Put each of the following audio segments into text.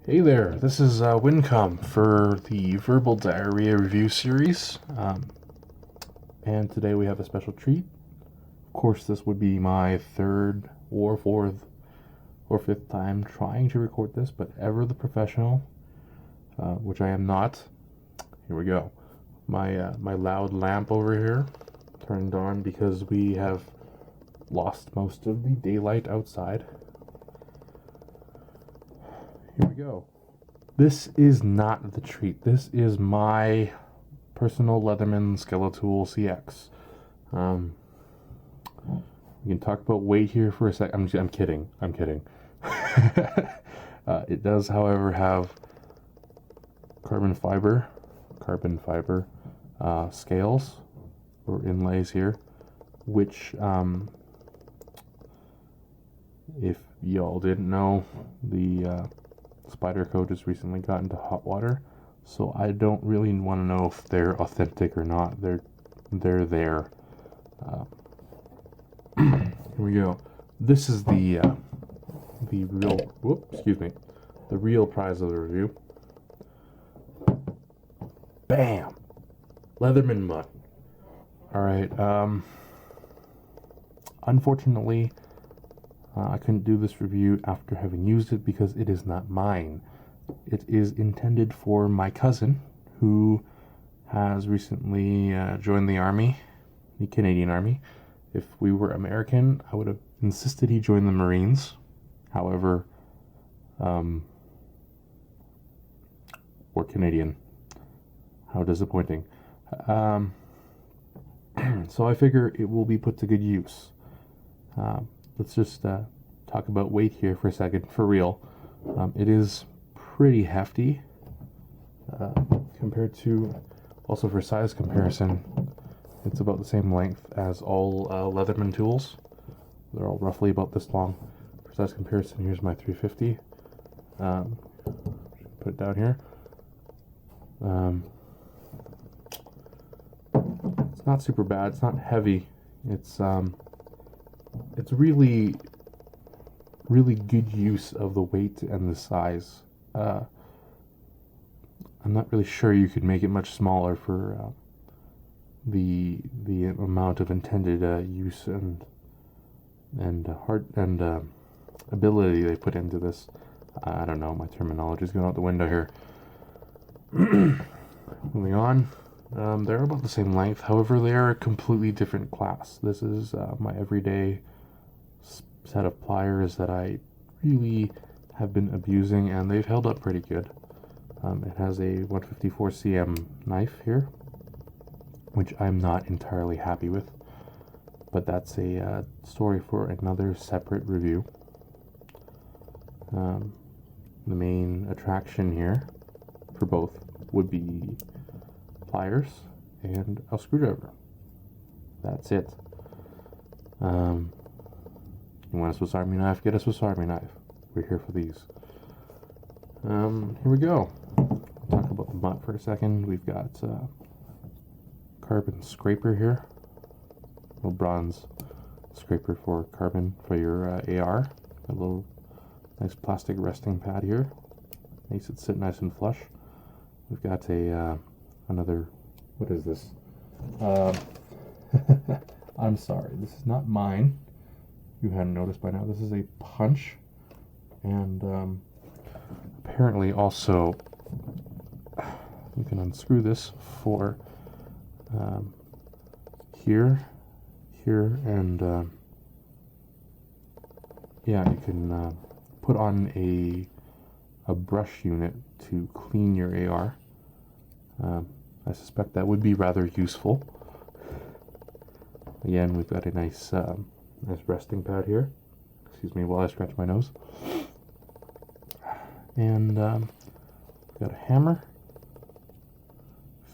Hey there, this is Wincom for the Verbal Diarrhea Review Series, and today we have a special treat. Of course, this would be my third or fourth or fifth time trying to record this, but ever the professional, which I am not. Here we go. My loud lamp over here turned on because we have lost most of the daylight outside. Here we go. This is not the treat. This is my personal Leatherman Skelletool CX. We can talk about weight here for a sec. I'm kidding. I'm kidding. It does, however, have carbon fiber scales or inlays here, which, if y'all didn't know, the spider coat has recently got into hot water, so I don't really want to know if they're authentic or not. They're there. Here we go. This is the real prize of the review. Bam! Leatherman MUT. Alright, unfortunately, I couldn't do this review after having used it because it is not mine. It is intended for my cousin, who has recently joined the Army, the Canadian Army. If we were American, I would have insisted he join the Marines. However, we're Canadian. How disappointing. So I figure it will be put to good use. Let's just talk about weight here for a second, for real. It is pretty hefty compared to, also for size comparison, it's about the same length as all Leatherman tools. They're all roughly about this long. For size comparison, here's my 350. Put it down here. It's not super bad. It's not heavy. It's really good use of the weight and the size. I'm not really sure you could make it much smaller for the amount of intended use and heart and ability they put into this. I don't know. My terminology is going out the window here. Moving on. They're about the same length. However, they are a completely different class. This is my everyday set of pliers that I really have been abusing, and they've held up pretty good. It has a 154 cm knife here, which I'm not entirely happy with, but that's a story for another separate review. The main attraction here for both would be pliers and a screwdriver. That's it. You want a Swiss Army knife? Get a Swiss Army knife. We're here for these. Here we go. I'll talk about the MUT for a second. We've got carbon scraper here. A little bronze scraper for carbon for your AR. A little nice plastic resting pad here. Makes it sit nice and flush. We've got a another, what is this? I'm sorry, this is not mine. You hadn't noticed by now. This is a punch, and apparently also you can unscrew this for here, and yeah, you can put on a brush unit to clean your AR. I suspect that would be rather useful. Again, we've got a nice resting pad here. Excuse me while I scratch my nose. And we've got a hammer.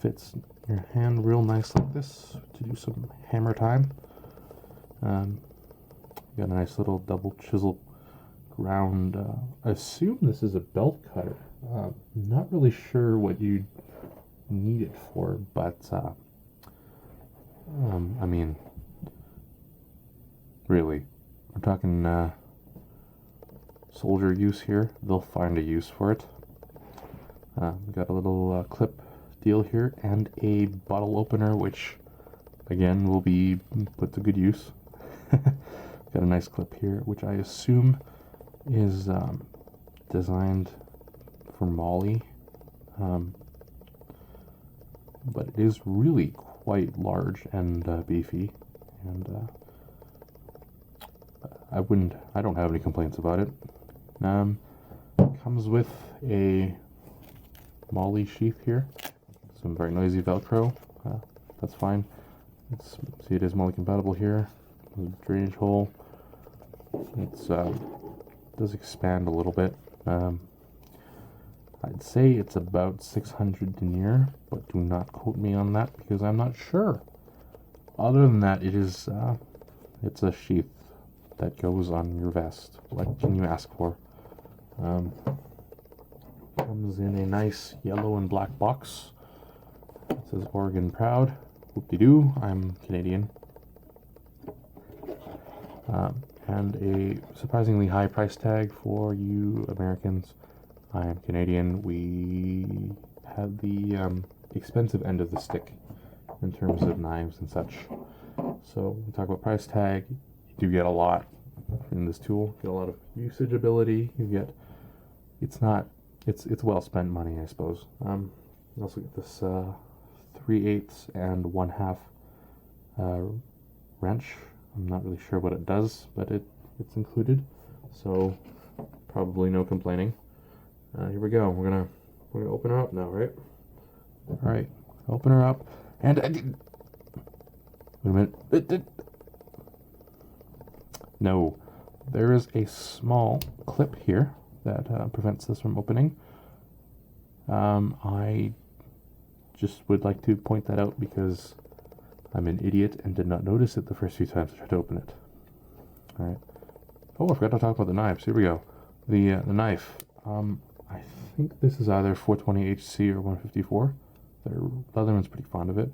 Fits your hand real nice like this to do some hammer time. Got a nice little double chisel ground. I assume this is a belt cutter. Not really sure what you'd need it for, but I mean, really, we're talking soldier use here, they'll find a use for it. We got a little clip deal here and a bottle opener, which again will be put to good use. Got a nice clip here, which I assume is designed for Molly, but it is really quite large and beefy, and I don't have any complaints about it. Comes with a Molly sheath here, some very noisy Velcro. That's fine. See, it is Molly compatible here. Drainage hole. It's does expand a little bit. I'd say it's about 600 denier, but do not quote me on that because I'm not sure. Other than that, it is it's a sheath that goes on your vest. What can you ask for? Comes in a nice yellow and black box. It says Oregon Proud. Whoop-de-doo, I'm Canadian. And a surprisingly high price tag for you Americans. I am Canadian. We have the expensive end of the stick in terms of knives and such. So we talk about price tag. You do get a lot in this tool. You get a lot of usage ability. You get it's well spent money, I suppose. You also get this 3/8 and 1/2 wrench. I'm not really sure what it does, but it's included, so probably no complaining. Here we go. We're gonna open her up now, right? All right, open her up, and wait a minute. No, there is a small clip here that prevents this from opening. I just would like to point that out because I'm an idiot and did not notice it the first few times I tried to open it. All right. Oh, I forgot to talk about the knives. Here we go. The knife. I think this is either 420 HC or 154. Leatherman's pretty fond of it.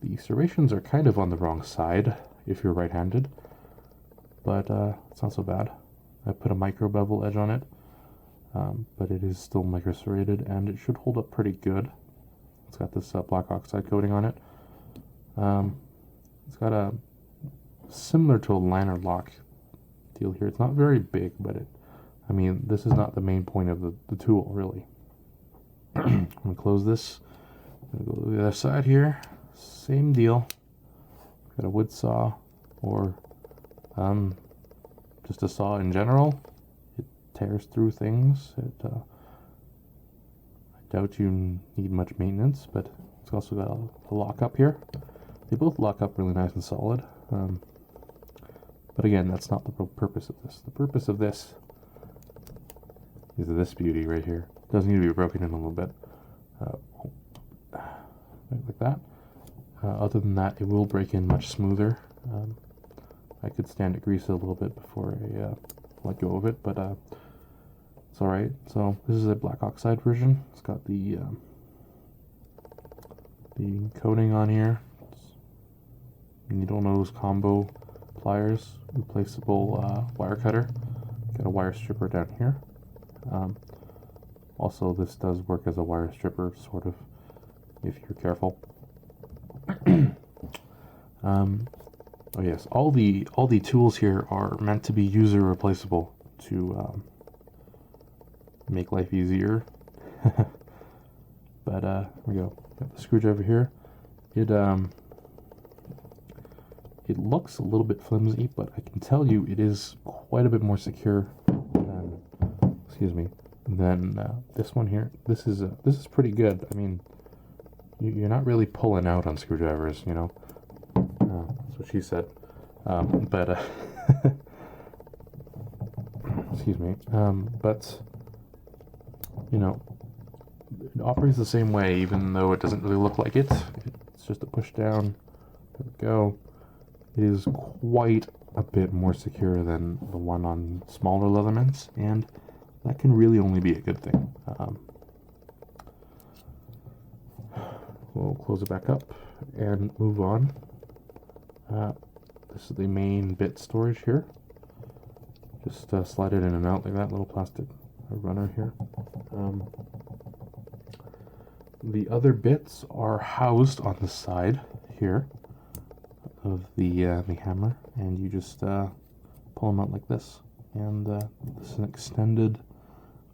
The serrations are kind of on the wrong side if you're right-handed, but it's not so bad. I put a micro bevel edge on it, but it is still micro serrated, and it should hold up pretty good. It's got this black oxide coating on it. It's got a similar to a liner lock deal here. It's not very big, but this is not the main point of the tool, really. I'm going to close this. I'm going to go to the other side here. Same deal. Got a wood saw, or just a saw in general. It tears through things. I doubt you need much maintenance, but it's also got a lock up here. They both lock up really nice and solid. But again, that's not the purpose of this. The purpose of this is this beauty right here. It does need to be broken in a little bit. Like that. Other than that, it will break in much smoother. I could stand it grease it a little bit before I let go of it, but it's alright. So this is a black oxide version. It's got the coating on here. Needle nose combo pliers, replaceable wire cutter. Got a wire stripper down here. Also, this does work as a wire stripper, sort of, if you're careful. Oh yes, all the tools here are meant to be user replaceable to make life easier. But here we go. Got the screwdriver here. It looks a little bit flimsy, but I can tell you it is quite a bit more secure than, than this one here. This is pretty good. I mean, you're not really pulling out on screwdrivers, you know. That's what she said. But excuse me. But you know, it operates the same way, even though it doesn't really look like it. It's just a push down. There we go. It is quite a bit more secure than the one on smaller Leathermans, and that can really only be a good thing. We'll close it back up and move on. This is the main bit storage here. Just slide it in and out like that, little plastic runner here. The other bits are housed on the side here of the hammer, and you just pull them out like this. And this is an extended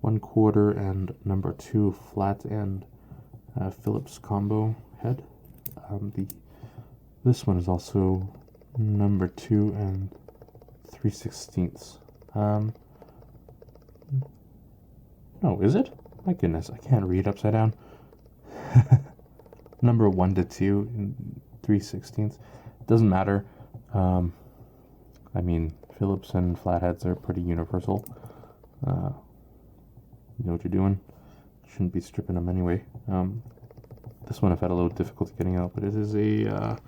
1/4 and number 2 flat end Phillips combo head. This one is also number 2 and 3/16. No, is it? My goodness, I can't read upside down. Number 1 to 2 and 3/16. Doesn't matter. I mean, Phillips and flatheads are pretty universal. You know what you're doing. Shouldn't be stripping them anyway. This one I've had a little difficulty getting out, but it is a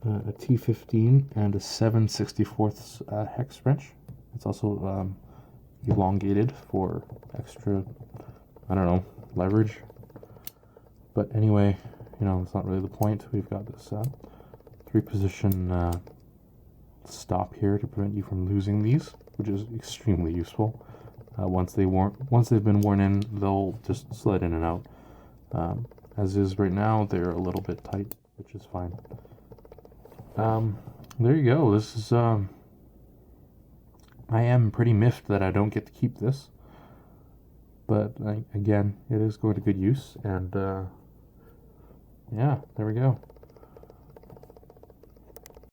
T15 and a 7/64 hex wrench. It's also elongated for extra, I don't know, leverage. But anyway, you know, it's not really the point. We've got this 3-position stop here to prevent you from losing these, which is extremely useful. Once they've been worn in, they'll just slide in and out. As is right now, they're a little bit tight, which is fine. There you go. This is I am pretty miffed that I don't get to keep this, but again, it is going to good use, and yeah, there we go.